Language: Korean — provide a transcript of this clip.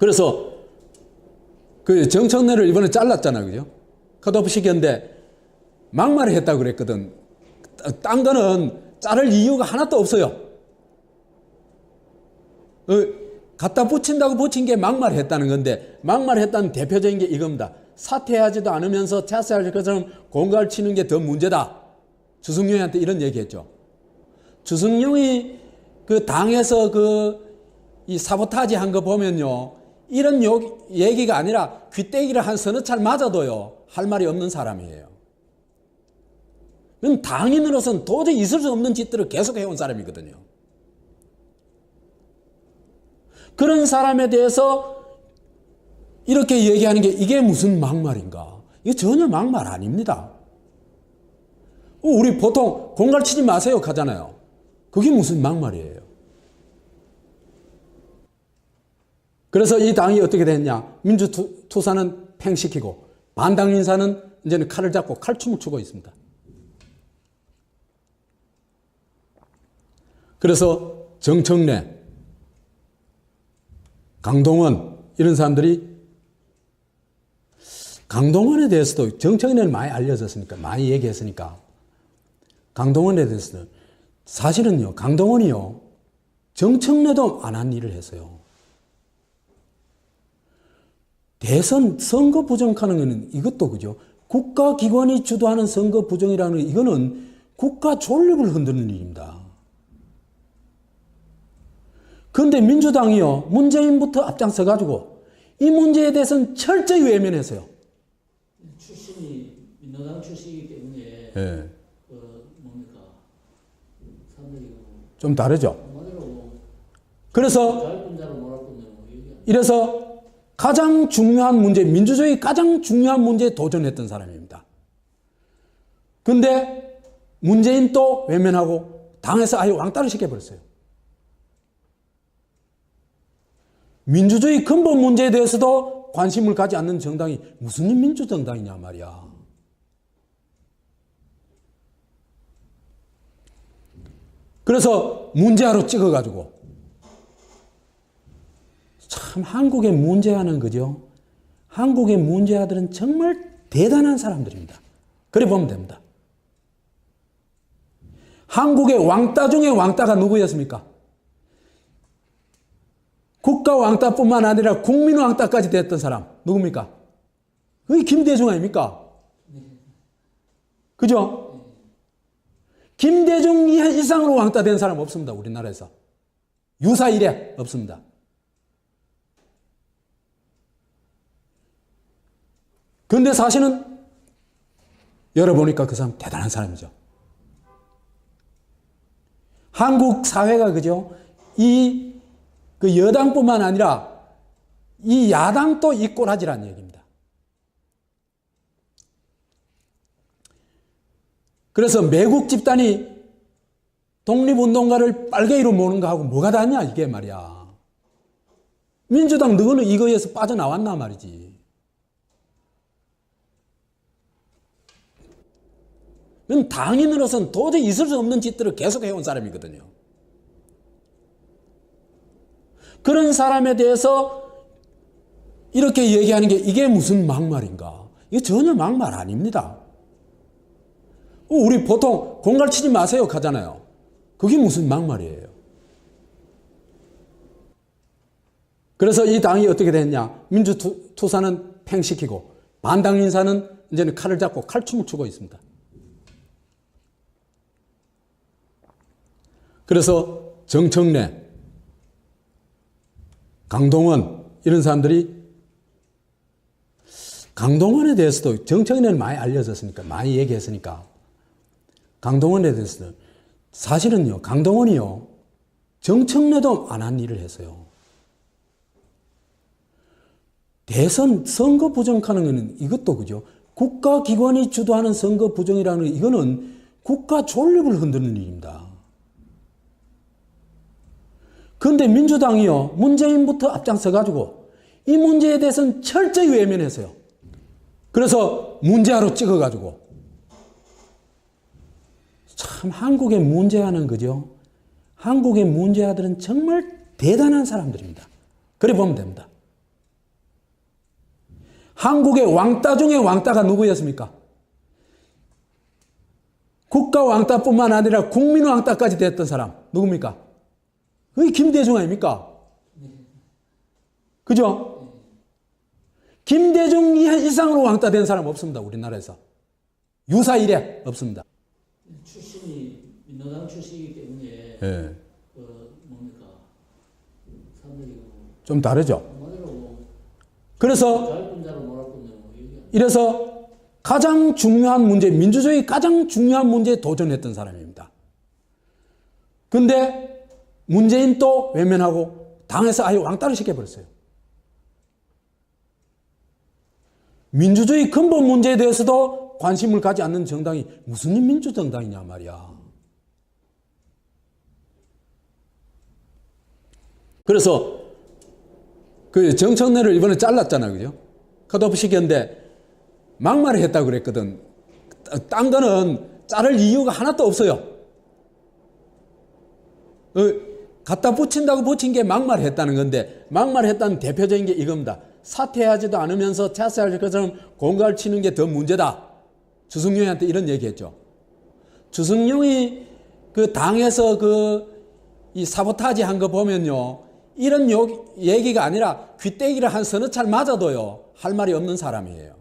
그래서 그 정청래를 이번에 잘랐잖아요. 그죠? 컷오프 시켰는데 막말을 했다고 그랬거든. 딴 거는 자를 이유가 하나도 없어요. 갖다 붙인다고 붙인 게 막말을 했다는 건데, 막말을 했다는 대표적인 게 이겁니다. 사퇴하지도 않으면서 자살할 것처럼 공갈을 치는 게 더 문제다. 주승용한테 이런 얘기했죠. 주승용이 그 당에서 이 사보타지 한 거 보면요, 이런 얘기가 아니라 귀때기를 한 서너 차례 맞아도요, 할 말이 없는 사람이에요. 그럼 당인으로서는 도저히 있을 수 없는 짓들을 계속 해온 사람이거든요. 그런 사람에 대해서 이렇게 얘기하는 게 이게 무슨 막말인가? 이거 전혀 막말 아닙니다. 우리 보통 공갈 치지 마세요 하잖아요. 그게 무슨 막말이에요. 그래서 이 당이 어떻게 됐냐? 민주투사는 팽시키고 반당 인사는 이제는 칼을 잡고 칼춤을 추고 있습니다. 그래서 정청래, 강동원 이런 사람들이, 강동원에 대해서도 정청래는 많이 알려졌으니까, 많이 얘기했으니까, 강동원에 대해서는 사실은요, 강동원이요, 정청래도 안 한 일을 했어요. 대선 선거 부정하는 것은 이것도 그죠. 국가기관이 주도하는 선거 부정이라는 이거는 국가 존립을 흔드는 일입니다. 그런데 민주당이요, 문재인부터 앞장서가지고 이 문제에 대해서는 철저히 외면했어요. 출신이 민노당 출신이기 때문에 예. 뭡니까? 사람들이 좀 다르죠. 한마디로 그래서 자유분자로 뭐랄 건데 뭐 이래서 가장 중요한 문제, 민주주의 가장 중요한 문제에 도전했던 사람입니다. 근데 문재인 또 외면하고 당에서 아예 왕따를 시켜버렸어요. 민주주의 근본 문제에 대해서도 관심을 가지 않는 정당이 무슨 민주정당이냐 말이야. 그래서 문제아로 찍어가지고 참 한국의 문제아는 그죠? 한국의 문제아들은 정말 대단한 사람들입니다. 그래 보면 됩니다. 한국의 왕따 중에 왕따가 누구였습니까? 국가 왕따뿐만 아니라 국민 왕따까지 됐던 사람 누굽니까? 그게 김대중 아닙니까? 그죠? 김대중 이상으로 왕따 된 사람 없습니다. 우리나라에서. 유사 이래 없습니다. 그런데 사실은 열어보니까 그 사람 대단한 사람이죠. 한국 사회가 그죠? 그 여당뿐만 아니라 이 야당도 이 꼬라지라는 얘기입니다. 그래서 매국 집단이 독립운동가를 빨갱이로 모는 거하고 뭐가 다르냐 이게 말이야. 민주당 너는 이거에서 빠져나왔나 말이지. 당인으로서는 도저히 있을 수 없는 짓들을 계속 해온 사람이거든요. 그런 사람에 대해서 이렇게 얘기하는 게 이게 무슨 막말인가? 이거 전혀 막말 아닙니다. 우리 보통 공갈 치지 마세요 하잖아요. 그게 무슨 막말이에요. 그래서 이 당이 어떻게 됐냐? 민주투사는 팽시키고 반당 인사는 이제는 칼을 잡고 칼춤을 추고 있습니다. 그래서 정청래, 강동원 이런 사람들이, 강동원에 대해서도 정청래는 많이 알려졌으니까, 많이 얘기했으니까, 강동원에 대해서는 사실은요, 강동원이요, 정청래도 안 한 일을 했어요. 대선 선거 부정하는 것은 이것도 그죠. 국가기관이 주도하는 선거 부정이라는 이거는 국가 존립을 흔드는 일입니다. 그런데 민주당이요, 문재인부터 앞장서가지고 이 문제에 대해서는 철저히 외면했어요. 그래서 문제아로 찍어가지고 참 한국의 문제아는 그죠? 한국의 문제아들은 정말 대단한 사람들입니다. 그래 보면 됩니다. 한국의 왕따 중에 왕따가 누구였습니까? 국가 왕따뿐만 아니라 국민 왕따까지 됐던 사람 누굽니까? 그게 김대중 아닙니까? 그죠? 김대중 이상으로 왕따 된 사람 없습니다. 우리나라에서. 유사 이래 없습니다. 출신이 민노당 출신이기 때문에 예. 뭡니까 사람들이 좀 다르죠. 한마디로 그래서 자유분자로 몰아붙는 뭐 이게 이래서 가장 중요한 문제, 민주주의 가장 중요한 문제에 도전했던 사람입니다. 근데 문재인 또 외면하고 당에서 아예 왕따를 시켜버렸어요. 민주주의 근본 문제에 대해서도 관심을 가지 않는 정당이 무슨 민주정당이냐 말이야. 그래서 그 정청래를 이번에 잘랐잖아요. 그죠? 컷오프 시켰는데 막말을 했다고 그랬거든. 딴 거는 자를 이유가 하나도 없어요. 갖다 붙인다고 붙인 게 막말을 했다는 건데 막말을 했다는 대표적인 게 이겁니다. 사퇴하지도 않으면서 자세할 것처럼 공갈을 치는 게 더 문제다. 주승용한테 이런 얘기했죠. 주승용이 그 당에서 이 사보타지 한 거 보면요. 이런 얘기가 아니라 귀때기를 한 서너 찰 맞아도요. 할 말이 없는 사람이에요.